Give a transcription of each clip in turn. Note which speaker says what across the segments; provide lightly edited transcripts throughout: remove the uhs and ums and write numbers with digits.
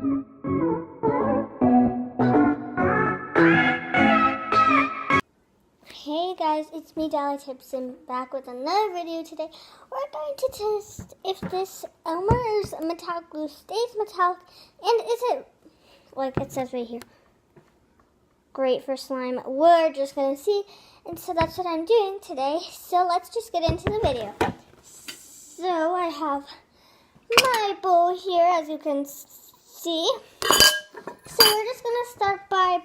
Speaker 1: Hey guys, it's me, Dolly Tipson, back with another video today. We're going to test if this Elmer's metallic glue stays metallic, and is it, like it says right here, great for slime. We're just going to see, and so that's what I'm doing today. So let's just get into the video. So I have my bowl here, as you can see. So we're just going to start by...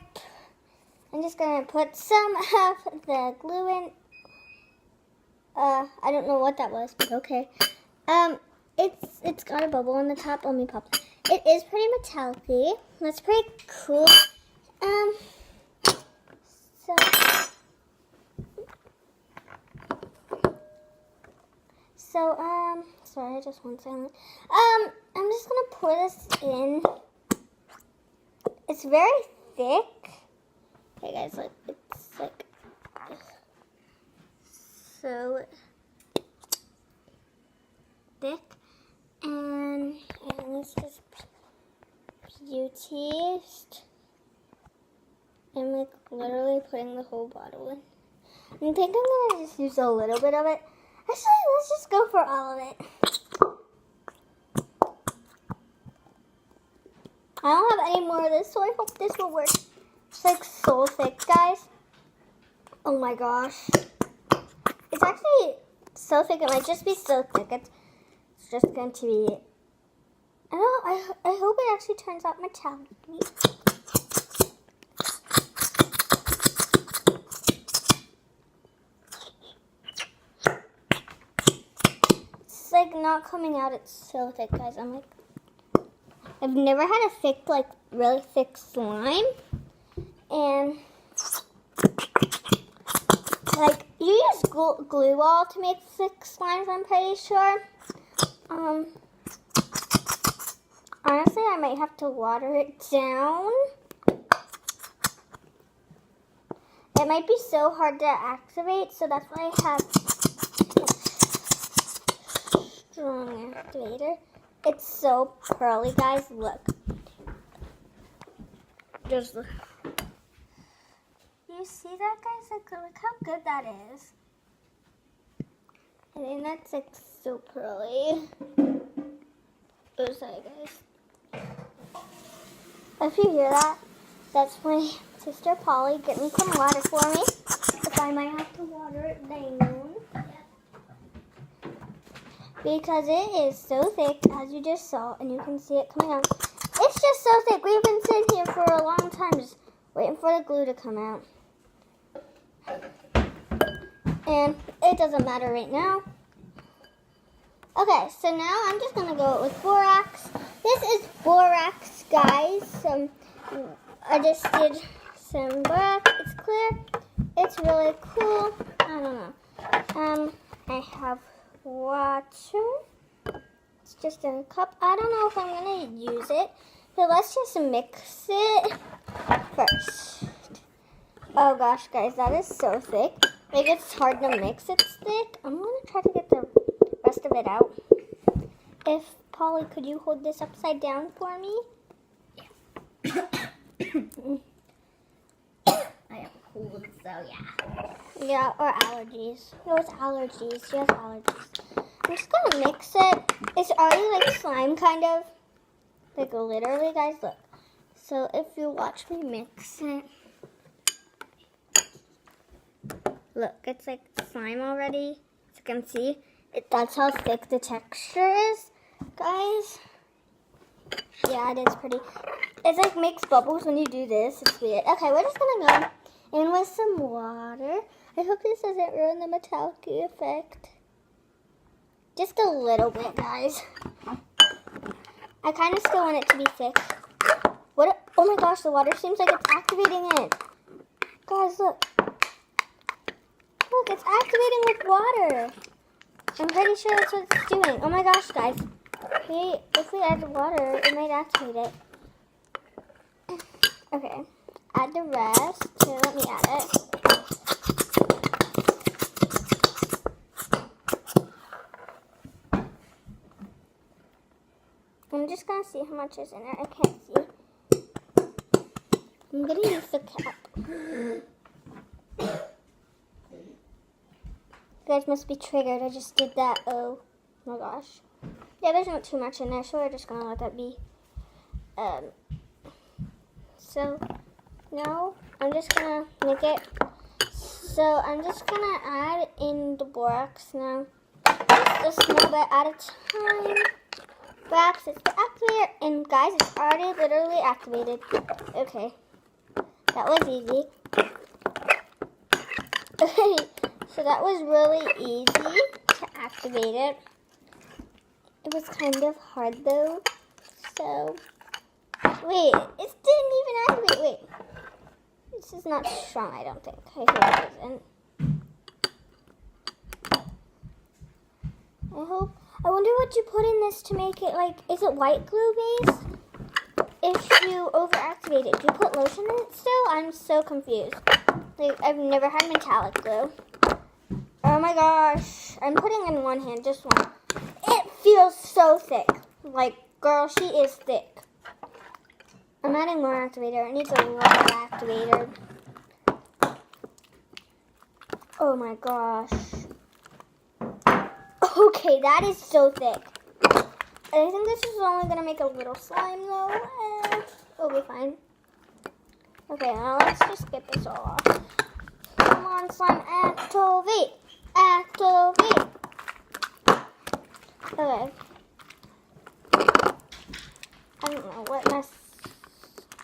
Speaker 1: I'm just going to put some of the glue in. I don't know what that was, but okay. It's got a bubble on the top. Let me pop it. It is pretty metallic-y. That's pretty cool. Sorry, I just went silent. I'm just going to pour this in. It's very thick. Hey guys, look, it's like so thick, and it's just beautiest. I'm like literally putting the whole bottle in. I think I'm gonna just use a little bit of it. Actually, let's just go for all of it. I don't have any more of this, so I hope this will work. It's like so thick, guys. Oh my gosh. It's actually so thick. It might just be so thick. It's just going to be... I hope it actually turns out metallic. It's like not coming out. It's so thick, guys. I'm like... I've never had a thick, like, really thick slime. And, like, you use glue wall to make thick slimes, I'm pretty sure. Honestly, I might have to water it down. It might be so hard to activate, so that's why I have a strong activator. It's so pearly, guys. Look. Just look. You see that, guys? Like, look how good that is. I think that's like so pearly. Oh, sorry, guys. If you hear that, that's my sister Polly getting some water for me. If I might have to water it down. Because it is so thick, as you just saw, and you can see it coming out. It's just so thick. We've been sitting here for a long time just waiting for the glue to come out. And it doesn't matter right now. Okay, so now I'm just going to go with borax. This is borax, guys. I just did some borax. It's clear. It's really cool. I don't know. I have water. It's just in a cup. I don't know if I'm going to use it. So let's just mix it first. Oh gosh, guys, that is so thick. Like, it's hard to mix. It's thick. I'm going to try to get the rest of it out. If, Polly, could you hold this upside down for me?
Speaker 2: Yeah. I have a cold, so yeah.
Speaker 1: Yeah, or allergies. No, it's allergies. She has allergies. I'm just going to mix it. It's already like slime, kind of. Like, literally, guys, look. So, if you watch me mix it. Look, it's like slime already. As you can see, that's how thick the texture is, guys. Yeah, it is pretty. It's like makes bubbles when you do this. It's weird. Okay, we're just gonna go in with some water. I hope this doesn't ruin the metallic effect. Just a little bit, guys. I kind of still want it to be thick. What? Oh my gosh, the water seems like it's activating it. Guys, look. Look, it's activating with water. I'm pretty sure that's what it's doing. Oh my gosh, guys. If we add water, it might activate it. Okay. Add the rest. Here, let me add it. I'm just gonna see how much is in it. I can't see. I'm gonna use the cap. You guys must be triggered. I just did that. Oh my gosh. Yeah, there's not too much in there, so we're just gonna let that be. So now I'm just gonna make it. So I'm just gonna add in the borax now. Just a small bit at a time. Borax is the activator, and guys, it's already literally activated. Okay, that was easy. Okay, so that was really easy to activate it. It was kind of hard though. So, wait, it didn't even activate. Wait, this is not strong, I don't think. I hope it isn't. I wonder what you put in this to make it like, is it white glue base? If you overactivate it, do you put lotion in it still? I'm so confused. Like, I've never had metallic glue. Oh my gosh. I'm putting in one hand, just one. It feels so thick. Like, girl, she is thick. I'm adding more activator. It needs a lot of activator. Oh my gosh. Okay, that is so thick. I think this is only going to make a little slime though. It'll be fine. Okay, now let's just get this all off. Come on, slime, activate. Activate. Okay. I don't know what mess.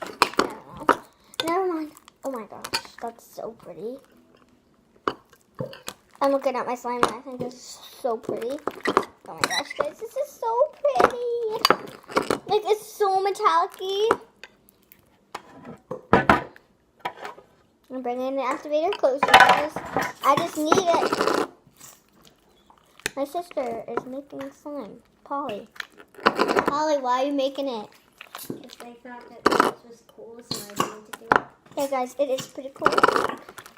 Speaker 1: I don't know. Never mind. Oh my gosh, that's so pretty. I'm looking at my slime and I think this is so pretty. Oh my gosh, guys, this is so pretty. Like, it's so metallic-y. I'm bringing the activator closer, guys. I just need it. My sister is making slime. Polly. Polly, why are you making it?
Speaker 2: If I thought that this was cool, so I wanted to do it.
Speaker 1: Yeah, guys, it is pretty cool.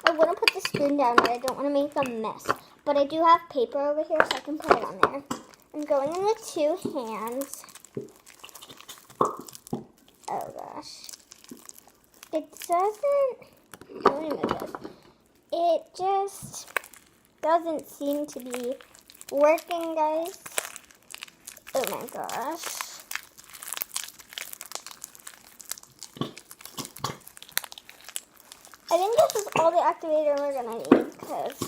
Speaker 1: I want to put the spoon down, but I don't want to make a mess. But I do have paper over here, so I can put it on there. I'm going in the two hands. Oh, gosh. It doesn't... Let me move this. It just doesn't seem to be working, guys. Oh, my gosh. I think this is all the activator we're going to need, because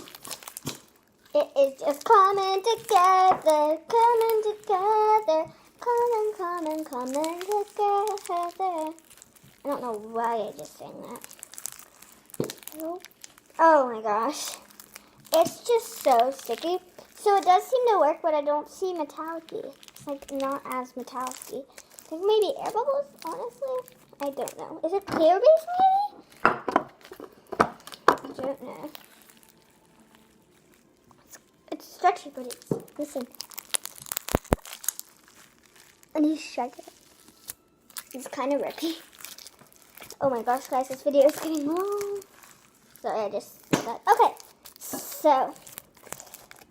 Speaker 1: it is just coming together, coming together, coming together. I don't know why I just sang that. Oh my gosh. It's just so sticky. So it does seem to work, but I don't see metallic-y. It's like not as metallic-y. I think maybe air bubbles, honestly. I don't know. Is it clear base maybe? I don't know. It's stretchy, but it's, listen. And he's shaking it. It's kind of rippy. Oh my gosh, guys, this video is getting long. Sorry, I just said that. Okay, so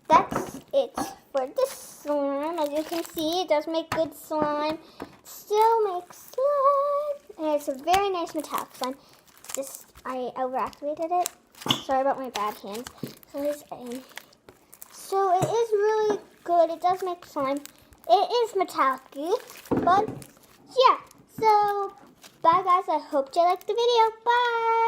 Speaker 1: that's it for this slime. As you can see, it does make good slime. Still makes slime. And it's a very nice metallic slime. Just, I overactivated it. Sorry about my bad hands. So it is really good. It does make slime. It is metallic-y. But, yeah. So, bye guys. I hope you liked the video. Bye.